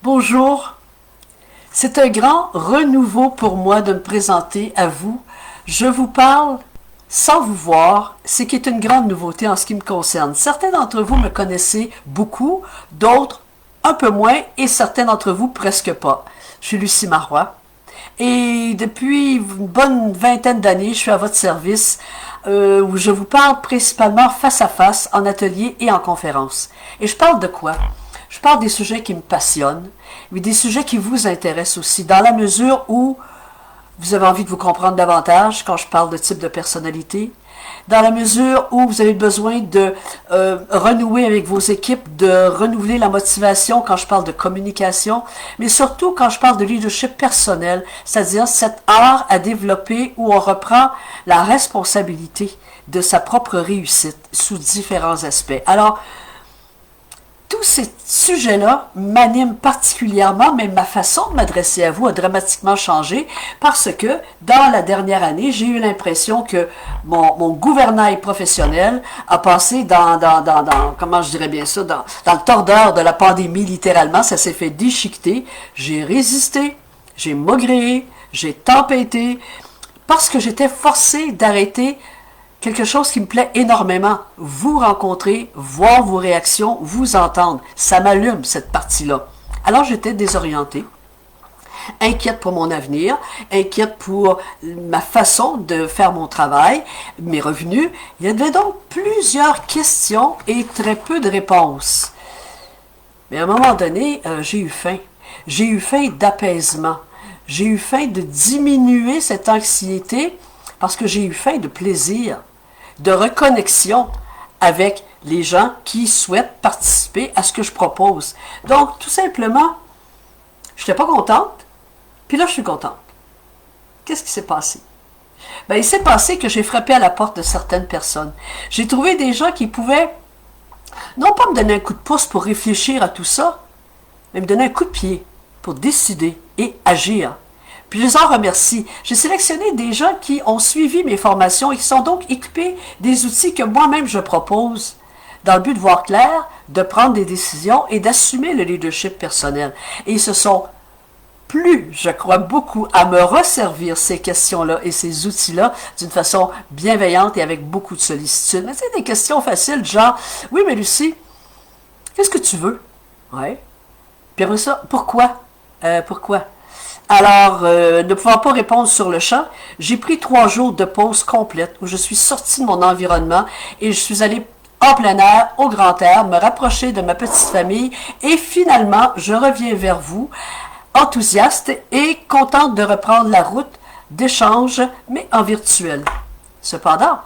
Bonjour, c'est un grand renouveau pour moi de me présenter à vous. Je vous parle sans vous voir, ce qui est une grande nouveauté en ce qui me concerne. Certains d'entre vous me connaissez beaucoup, d'autres un peu moins et certains d'entre vous presque pas. Je suis Lucie Marois et depuis une bonne vingtaine d'années, je suis à votre service où je vous parle principalement face à face, en atelier et en conférence. Et je parle de quoi? Je parle des sujets qui me passionnent, mais des sujets qui vous intéressent aussi, dans la mesure où vous avez envie de vous comprendre davantage quand je parle de type de personnalité, dans la mesure où vous avez besoin de renouer avec vos équipes, de renouveler la motivation quand je parle de communication, mais surtout quand je parle de leadership personnel, c'est-à-dire cet art à développer où on reprend la responsabilité de sa propre réussite sous différents aspects. Alors, tous ces sujets-là m'animent particulièrement, mais ma façon de m'adresser à vous a dramatiquement changé parce que dans la dernière année, j'ai eu l'impression que mon gouvernail professionnel a passé comment je dirais bien ça, dans le tordeur de la pandémie, littéralement. Ça s'est fait déchiqueter. J'ai résisté, j'ai maugréé, j'ai tempêté parce que j'étais forcé d'arrêter quelque chose qui me plaît énormément, vous rencontrer, voir vos réactions, vous entendre. Ça m'allume, cette partie-là. Alors, j'étais désorientée, inquiète pour mon avenir, inquiète pour ma façon de faire mon travail, mes revenus. Il y avait donc plusieurs questions et très peu de réponses. Mais à un moment donné, j'ai eu faim. J'ai eu faim d'apaisement. J'ai eu faim de diminuer cette anxiété parce que j'ai eu faim de plaisir, de reconnexion avec les gens qui souhaitent participer à ce que je propose. Donc, tout simplement, je n'étais pas contente, puis là, je suis contente. Qu'est-ce qui s'est passé? Ben, il s'est passé que j'ai frappé à la porte de certaines personnes. J'ai trouvé des gens qui pouvaient, non pas me donner un coup de pouce pour réfléchir à tout ça, mais me donner un coup de pied pour décider et agir. Puis je les en remercie. J'ai sélectionné des gens qui ont suivi mes formations et qui sont donc équipés des outils que moi-même je propose dans le but de voir clair, de prendre des décisions et d'assumer le leadership personnel. Et ils se sont plu, je crois beaucoup, à me resservir ces questions-là et ces outils-là d'une façon bienveillante et avec beaucoup de sollicitude. Mais c'est des questions faciles, genre, oui, mais Lucie, qu'est-ce que tu veux? Ouais. Puis après ça, pourquoi? Pourquoi? Alors, ne pouvant pas répondre sur le champ, j'ai pris 3 jours de pause complète où je suis sortie de mon environnement et je suis allée en plein air, au grand air, me rapprocher de ma petite famille et finalement, je reviens vers vous, enthousiaste et contente de reprendre la route d'échange, mais en virtuel. Cependant,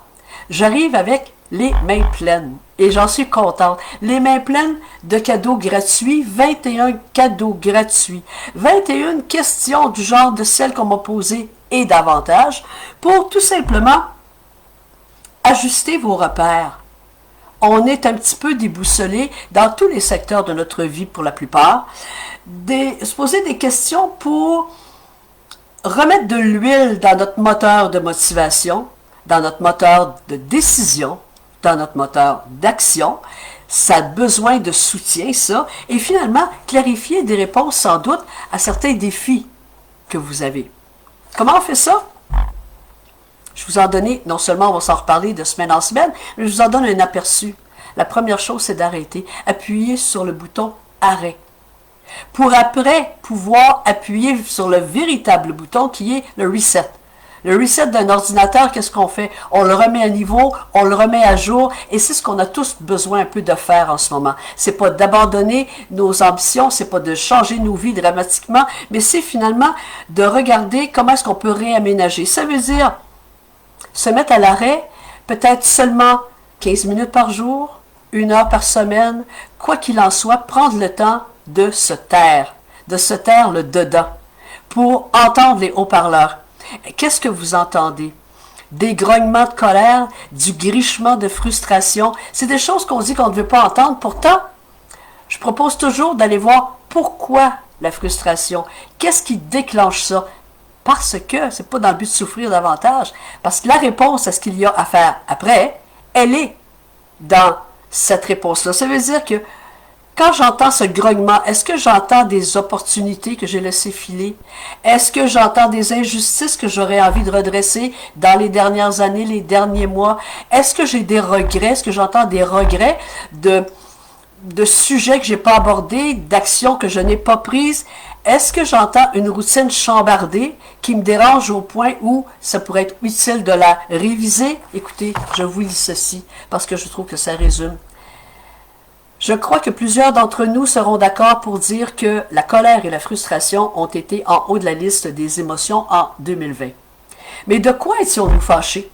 j'arrive avec les mains pleines. Et j'en suis contente. Les mains pleines de cadeaux gratuits, 21 cadeaux gratuits, 21 questions du genre de celles qu'on m'a posées et davantage, pour tout simplement ajuster vos repères. On est un petit peu déboussolé dans tous les secteurs de notre vie pour la plupart. Se poser des questions pour remettre de l'huile dans notre moteur de motivation, dans notre moteur de décision, dans notre moteur d'action. Ça a besoin de soutien, ça. Et finalement, clarifier des réponses sans doute à certains défis que vous avez. Comment on fait ça? Je vous en donne, non seulement on va s'en reparler de semaine en semaine, mais je vous en donne un aperçu. La première chose, c'est d'arrêter. Appuyez sur le bouton arrêt. Pour après pouvoir appuyer sur le véritable bouton qui est le reset. Le reset d'un ordinateur, qu'est-ce qu'on fait? On le remet à niveau, on le remet à jour, et c'est ce qu'on a tous besoin un peu de faire en ce moment. C'est pas d'abandonner nos ambitions, c'est pas de changer nos vies dramatiquement, mais c'est finalement de regarder comment est-ce qu'on peut réaménager. Ça veut dire se mettre à l'arrêt, peut-être seulement 15 minutes par jour, 1 heure par semaine, quoi qu'il en soit, prendre le temps de se taire le dedans, pour entendre les haut-parleurs. Qu'est-ce que vous entendez? Des grognements de colère, du grichement de frustration. C'est des choses qu'on dit qu'on ne veut pas entendre. Pourtant, je propose toujours d'aller voir pourquoi la frustration. Qu'est-ce qui déclenche ça? Parce que c'est pas dans le but de souffrir davantage. Parce que la réponse à ce qu'il y a à faire après, elle est dans cette réponse-là. Ça veut dire que Quand j'entends ce grognement, est-ce que j'entends des opportunités que j'ai laissées filer? Est-ce que j'entends des injustices que j'aurais envie de redresser dans les dernières années, les derniers mois? Est-ce que j'ai des regrets? Est-ce que j'entends des regrets de sujets que j'ai pas abordés, d'actions que je n'ai pas prises? Est-ce que j'entends une routine chambardée qui me dérange au point où ça pourrait être utile de la réviser? Écoutez, je vous lis ceci parce que je trouve que ça résume. Je crois que plusieurs d'entre nous seront d'accord pour dire que la colère et la frustration ont été en haut de la liste des émotions en 2020. Mais de quoi étions-nous fâchés?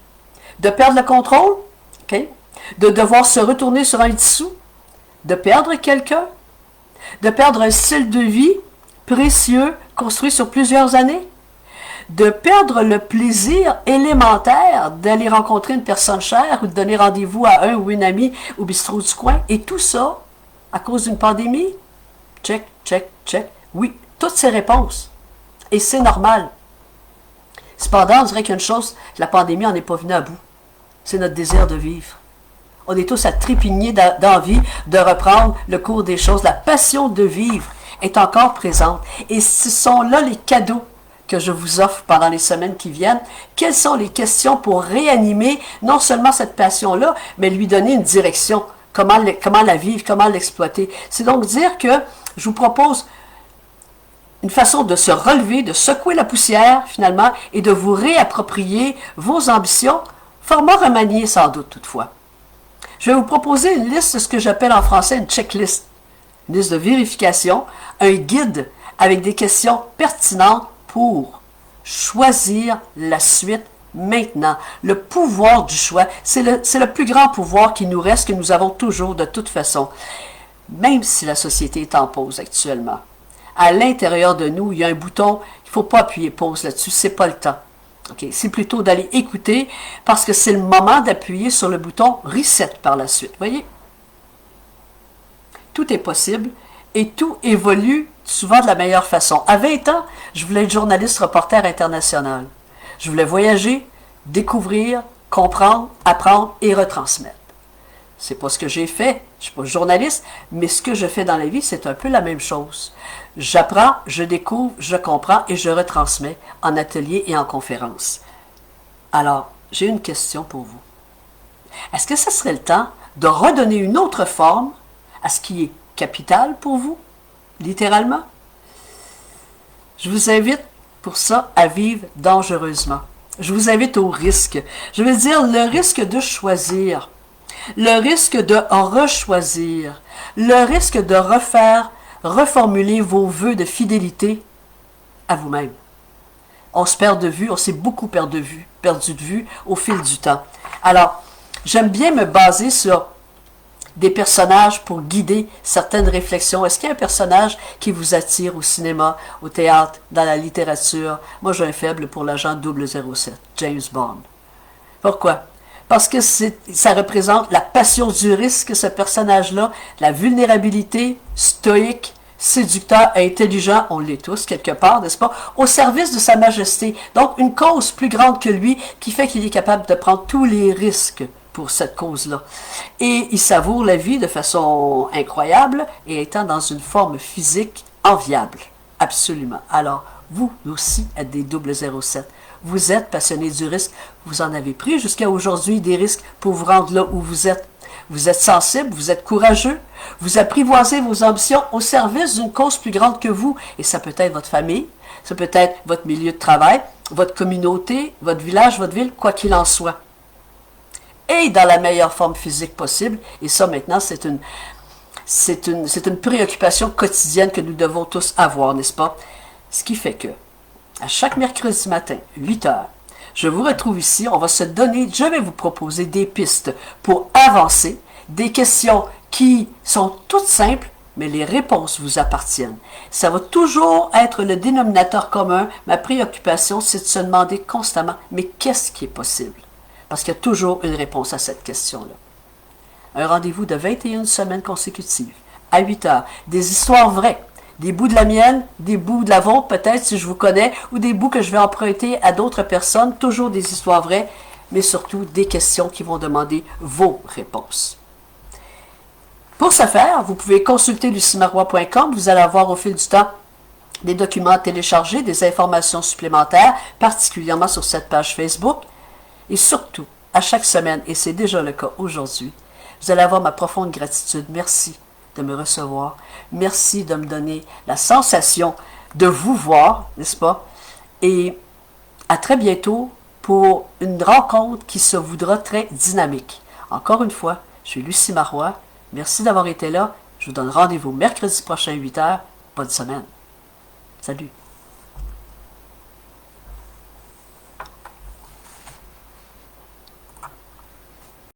De perdre le contrôle? Okay. De devoir se retourner sur un dissous? De perdre quelqu'un? De perdre un style de vie précieux construit sur plusieurs années? De perdre le plaisir élémentaire d'aller rencontrer une personne chère ou de donner rendez-vous à un ou une amie au bistrot du coin, et tout ça à cause d'une pandémie? Check, check, check. Oui, toutes ces réponses. Et c'est normal. Cependant, on dirait qu'il y a une chose, la pandémie n'en est pas venue à bout. C'est notre désir de vivre. On est tous à trépigner d'envie de reprendre le cours des choses. La passion de vivre est encore présente. Et ce sont là les cadeaux que je vous offre pendant les semaines qui viennent. Quelles sont les questions pour réanimer non seulement cette passion-là, mais lui donner une direction. Comment la vivre, comment l'exploiter. C'est donc dire que je vous propose une façon de se relever, de secouer la poussière finalement et de vous réapproprier vos ambitions, format remanié sans doute toutefois. Je vais vous proposer une liste de ce que j'appelle en français une checklist, une liste de vérification, un guide avec des questions pertinentes pour choisir la suite maintenant. Le pouvoir du choix, c'est le plus grand pouvoir qui nous reste, que nous avons toujours de toute façon, même si la société est en pause actuellement. À l'intérieur de nous, il y a un bouton, il ne faut pas appuyer pause là-dessus, c'est pas le temps. Okay. C'est plutôt d'aller écouter parce que c'est le moment d'appuyer sur le bouton reset par la suite. Voyez? Tout est possible et tout évolue souvent de la meilleure façon. À 20 ans, je voulais être journaliste reporter international. Je voulais voyager, découvrir, comprendre, apprendre et retransmettre. C'est pas ce que j'ai fait. Je suis pas journaliste, mais ce que je fais dans la vie, c'est un peu la même chose. J'apprends, je découvre, je comprends et je retransmets en atelier et en conférence. Alors, j'ai une question pour vous. Est-ce que ce serait le temps de redonner une autre forme à ce qui est capital pour vous, littéralement? Je vous invite pour ça à vivre dangereusement. Je vous invite au risque. Je veux dire le risque de choisir, le risque de rechoisir, le risque de reformuler vos vœux de fidélité à vous-même. On se perd de vue, on s'est beaucoup perdu de vue au fil du temps. Alors, j'aime bien me baser sur des personnages pour guider certaines réflexions. Est-ce qu'il y a un personnage qui vous attire au cinéma, au théâtre, dans la littérature? Moi, j'ai un faible pour l'agent 007, James Bond. Pourquoi? Parce que ça représente la passion du risque, ce personnage-là, la vulnérabilité, stoïque, séducteur, intelligent, on l'est tous quelque part, n'est-ce pas, au service de sa majesté. Donc, une cause plus grande que lui qui fait qu'il est capable de prendre tous les risques pour cette cause-là. Et il savoure la vie de façon incroyable et étant dans une forme physique enviable. Absolument. Alors, vous aussi êtes des 007. Vous êtes passionné du risque. Vous en avez pris jusqu'à aujourd'hui des risques pour vous rendre là où vous êtes. Vous êtes sensible, vous êtes courageux. Vous apprivoisez vos ambitions au service d'une cause plus grande que vous. Et ça peut être votre famille, ça peut être votre milieu de travail, votre communauté, votre village, votre ville, quoi qu'il en soit. Et dans la meilleure forme physique possible. Et ça, maintenant, c'est une préoccupation quotidienne que nous devons tous avoir, n'est-ce pas? Ce qui fait que, à chaque mercredi matin, 8 heures, je vous retrouve ici, je vais vous proposer des pistes pour avancer, des questions qui sont toutes simples, mais les réponses vous appartiennent. Ça va toujours être le dénominateur commun. Ma préoccupation, c'est de se demander constamment, mais qu'est-ce qui est possible? Parce qu'il y a toujours une réponse à cette question-là. Un rendez-vous de 21 semaines consécutives, à 8 heures, des histoires vraies, des bouts de la mienne, des bouts de la vôtre peut-être si je vous connais, ou des bouts que je vais emprunter à d'autres personnes, toujours des histoires vraies, mais surtout des questions qui vont demander vos réponses. Pour ce faire, vous pouvez consulter luciemarois.com. Vous allez avoir au fil du temps des documents à télécharger, des informations supplémentaires, particulièrement sur cette page Facebook. Et surtout, à chaque semaine, et c'est déjà le cas aujourd'hui, vous allez avoir ma profonde gratitude. Merci de me recevoir. Merci de me donner la sensation de vous voir, n'est-ce pas? Et à très bientôt pour une rencontre qui se voudra très dynamique. Encore une fois, je suis Lucie Marois. Merci d'avoir été là. Je vous donne rendez-vous mercredi prochain à 8h. Bonne semaine. Salut.